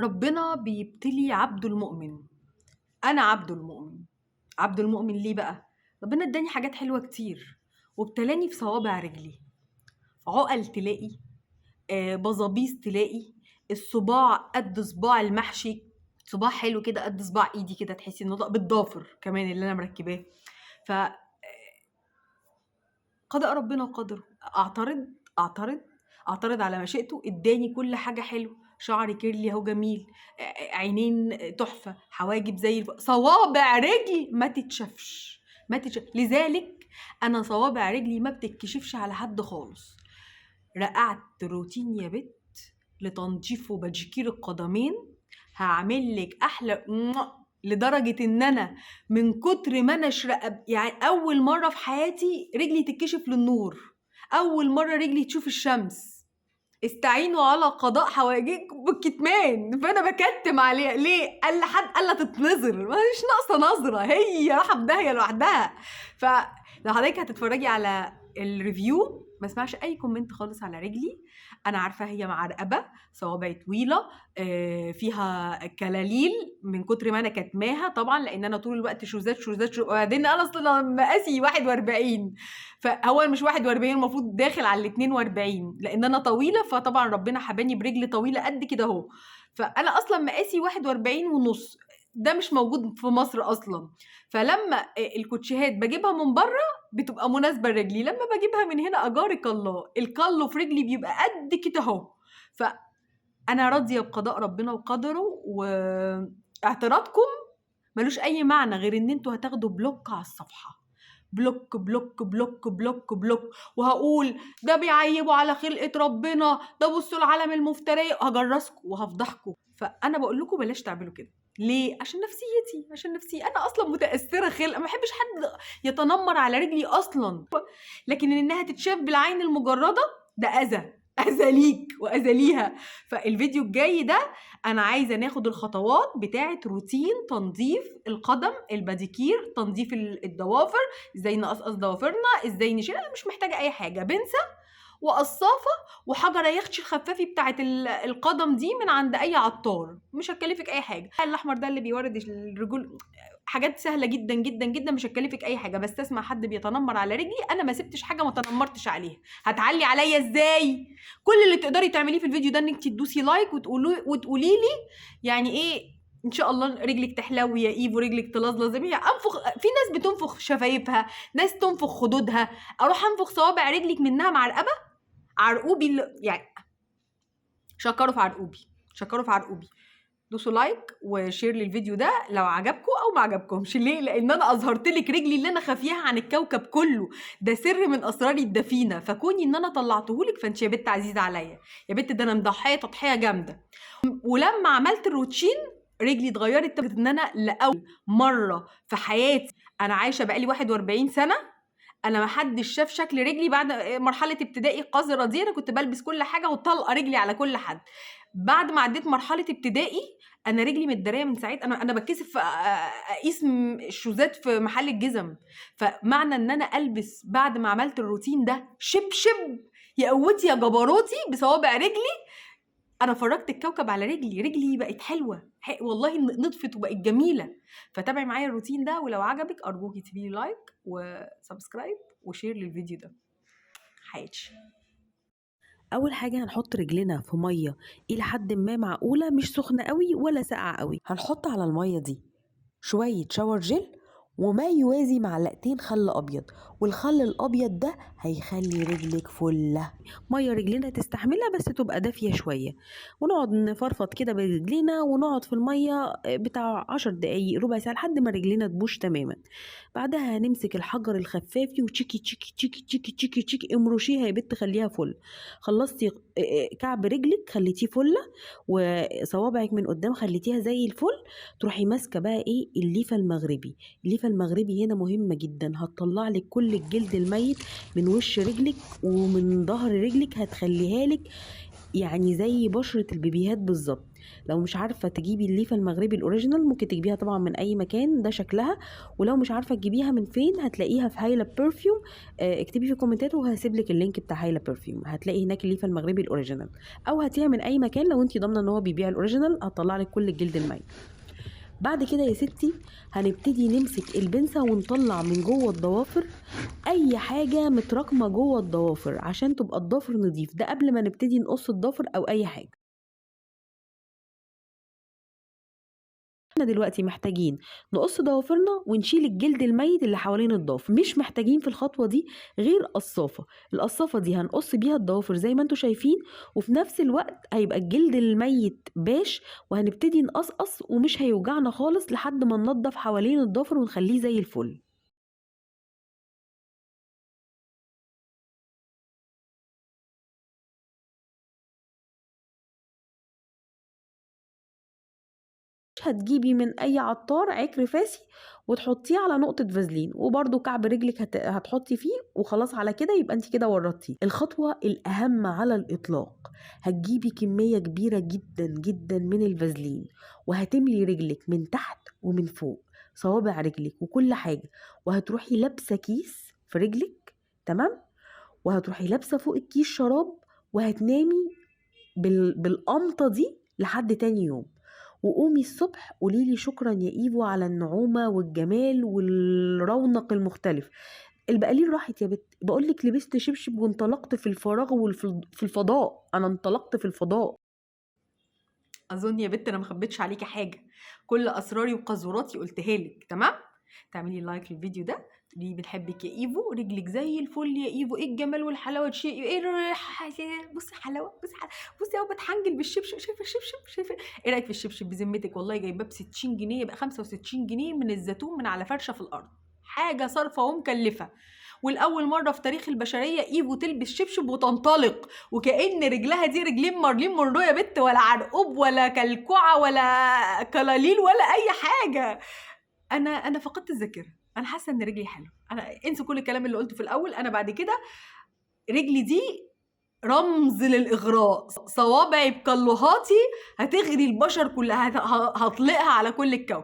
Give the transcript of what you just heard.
ربنا بيبتلي عبده المؤمن. أنا عبده المؤمن. عبده المؤمن ليه بقى؟ ربنا اداني حاجات حلوة كتير وابتلاني في صوابع رجلي. عقل تلاقي، بظابيس تلاقي، الصباع قد صباع المحشي، صباع حلو كده قد صباع ايدي كده، تحسي انه بالضافر كمان اللي انا مركباه. ف قضاء ربنا وقدره. اعترض اعترض على مشيئته. اداني كل حاجه حلو، شعري كيرلي اهو جميل، عينين تحفه، حواجب زي صوابع رجلي ما تتشافش، ما تتشاف. لذلك انا صوابع رجلي ما بتتكشفش على حد خالص. رقعت روتين يا بت لتنظيف وبديكير القدمين. هعمل لك احلى لدرجه ان انا من كتر ما انا يعني اول مره في حياتي رجلي تتكشف للنور، اول مره رجلي تشوف الشمس. استعينوا على قضاء حوائجكم بالكتمان. فانا بكتم عليها ليه؟ قال لحد قال لا تتنظر، مش ناقصه نظره، هي راحه بداهيه لوحدها. فلو حضرتك هتتفرجي على الريفيو ما اسمعش اي كومنت خالص على رجلي. انا عارفه هي معرقبه، صوابعي طويله، فيها كلاليل من كتر ما انا كاتماها طبعا، لان انا طول الوقت شوزات وبعدين انا اصلا مقاسي 41، فهو مش 41، المفروض داخل على ال 42 لان انا طويله، فطبعا ربنا حباني برجل طويله قد كده اهو. فانا اصلا مقاسي 41 ونص، ده مش موجود في مصر اصلا. فلما الكوتشيهات بجيبها من بره بتبقى مناسبه لرجلي، لما بجيبها من هنا اجارك الله الكالو في رجلي بيبقى قد كده اهو. فانا راضيه بقضاء ربنا وقدره، واعتراضكم ملوش اي معنى غير ان انتوا هتاخدوا بلوك على الصفحه. بلوك بلوك بلوك بلوك بلوك. وهقول ده بيعيبوا على خلقة ربنا، ده بصوا العالم المفترية، هجرسكم وهفضحكم. فأنا بقول لكم بلاش تعملوا كده. ليه؟ عشان نفسيتي، عشان نفسي أنا أصلا متأثرة خلق، ما بحبش حد يتنمر على رجلي أصلا. لكن إنها تتشاف بالعين المجردة ده أذى ليك وأذى ليها. فالفيديو الجاي ده انا عايزه ناخد الخطوات بتاعه روتين تنظيف القدم، الباديكير، تنظيف الضوافر، ازاي نقصقص ضوافرنا، ازاي نشيل. انا مش محتاجه اي حاجه، بنسة وقصافه وحجره يختش الخفافي بتاعه القدم دي من عند اي عطار، مش هتكلفك اي حاجه. الاحمر ده اللي بيورد الرجول، حاجات سهله جدا جدا جدا، مش هتكلفك اي حاجه. بس تسمع حد بيتنمر على رجلي، انا ما سبتش حاجه ما تنمرتش عليها. هتعلي عليا ازاي؟ كل اللي تقدري تعمليه في الفيديو ده انك تدوسي لايك وتقولي لي يعني ايه ان شاء الله رجلك تحلو يا ايفو، رجلك تلظلظ زي ما هي. انفخ، في ناس بتنفخ شفايفها، ناس تنفخ خدودها، اروح انفخ صوابع رجلك منها معرقبه؟ عرقوبي يعني شكروا في عرقوبي، شكروا في عرقوبي. دوسوا لايك وشير للفيديو ده لو عجبكم او ما عجبكمش. ليه؟ لان انا اظهرت لك رجلي اللي انا خافياها عن الكوكب كله، ده سر من اسراري الدفينه، فكوني ان انا طلعته لك فانت يا بنت عزيزه عليا يا بنت، ده انا مضحيه تضحيه جامده. ولما عملت الروتين رجلي اتغيرت، ان انا لاول مره في حياتي، انا عايشه بقالي 41 سنه، انا ما حدش شاف شكل رجلي بعد مرحله ابتدائي القذره دي. انا كنت بلبس كل حاجه وطلقه رجلي على كل حد. بعد ما عديت مرحله ابتدائي انا رجلي متداريه من ساعتها. انا بتكسف اقيس الشوزات في محل الجزم. فمعنى ان انا البس بعد ما عملت الروتين ده شبشب يا قوتي يا جبروتي بصوابع رجلي، انا فرجت الكوكب على رجلي. رجلي بقت حلوه والله، نطفت وبقت جميله. فتابعي معايا الروتين ده، ولو عجبك ارجوكي تسيبي لايك وسبسكرايب وشير للفيديو ده. حياتي. اول حاجه هنحط رجلنا في ميه الى حد ما معقوله، مش سخنه قوي ولا ساقعه قوي. هنحط على الميه دي شويه شاور جل وما يوازي معلقتين خل ابيض، والخل الابيض ده هيخلي رجلك فله. ميه رجلنا تستحملها بس تبقى دافيه شويه، ونقعد نفرفط كده برجلينا ونقعد في الميه بتاع 10 دقايق ربع ساعه لحد ما رجلنا تبوش تماما. بعدها هنمسك الحجر الخفافي وتشيكي تشيكي تشيكي تشيكي تشيكي تشيكي امرشيها يا بت، خليها فل. خلصتي كعب رجلك خليتيه فله، وصوابعك من قدام خليتيها زي الفل. تروحي ماسكه بقى ايه الليفه المغربي. الليفه المغربي هنا مهمه جدا، هتطلع لك كل الجلد الميت من وش رجلك ومن ظهر رجلك، هتخليها لك يعني زي بشره البيبيهات بالظبط. لو مش عارفه تجيبي الليفه المغربي الاوريجينال ممكن تجيبيها طبعا من اي مكان، ده شكلها. ولو مش عارفه تجيبيها من فين هتلاقيها في هايله برفيوم. اكتبي في الكومنتات وهسيب لك اللينك بتاع هايله برفيوم، هتلاقي هناك الليفه المغربي الاوريجينال. او هاتيها من اي مكان لو انت ضامنه ان هو بيبيع الاوريجينال، هتطلع لك كل الجلد الميت. بعد كده يا ستي هنبتدي نمسك البنسة ونطلع من جوه الضوافر اي حاجة متراكمة جوه الضوافر عشان تبقى الضافر نضيف، ده قبل ما نبتدي نقص الضافر او اي حاجة. احنا دلوقتي محتاجين نقص ضوافرنا ونشيل الجلد الميت اللي حوالين الضافر، مش محتاجين في الخطوة دي غير قصافة. القصافة دي هنقص بيها الضوافر زي ما انتوا شايفين، وفي نفس الوقت هيبقى الجلد الميت باش، وهنبتدي نقصقص ومش هيوجعنا خالص لحد ما ننضف حوالين الضافر ونخليه زي الفل. هتجيبي من اي عطار عكر فاسي وتحطيه على نقطة فازلين، وبرده كعب رجلك هتحطي فيه، وخلاص على كده يبقى انت كده ورطتي. الخطوة الاهم على الاطلاق، هتجيبي كمية كبيرة جدا جدا من الفازلين، وهتملي رجلك من تحت ومن فوق، صوابع رجلك وكل حاجة، وهتروحي لابسة كيس في رجلك، تمام، وهتروحي لابسة فوق الكيس شراب، وهتنامي بالقمطة دي لحد تاني يوم. وقومي الصبح قوليلي شكرا يا ايفو على النعومة والجمال والرونق المختلف. البقالير راحت يا بت، بقولك لبست شبشب وانطلقت في الفراغ في الفضاء، انا انطلقت في الفضاء. اظن يا بت انا مخبتش عليكي حاجه، كل اسراري وقذوراتي قلتها لك. تمام، تعملي لايك للفيديو ده، تقولي بنحبك يا ايفو، رجلك زي الفل يا ايفو، ايه الجمال والحلاوه، شيء ايه الريحه، بصي حلاوه، بصي اهو بتحنجل بالشبشب، شايفه الشبشب، شايفه ايه رايك في الشبشب بذمتك؟ والله جايباه ب 60 جنيه، يبقى 65 جنيه من الزيتون من على فرشه في الارض، حاجه صارفه ومكلفه. والاول مره في تاريخ البشريه ايفو تلبس شبشب وتنطلق، وكأن رجلها دي رجلين مارلين مونرو يا بت، ولا عرقوب ولا كلكوعه ولا كلاليل ولا اي حاجه. انا فقدت الذاكره، انا حاسه ان رجلي حلوه، انا انسوا كل الكلام اللي قلته في الاول، انا بعد كده رجلي دي رمز للاغراء، صوابعي بكلوهاتي هتغري البشر كلها، هطلقها على كل الكون.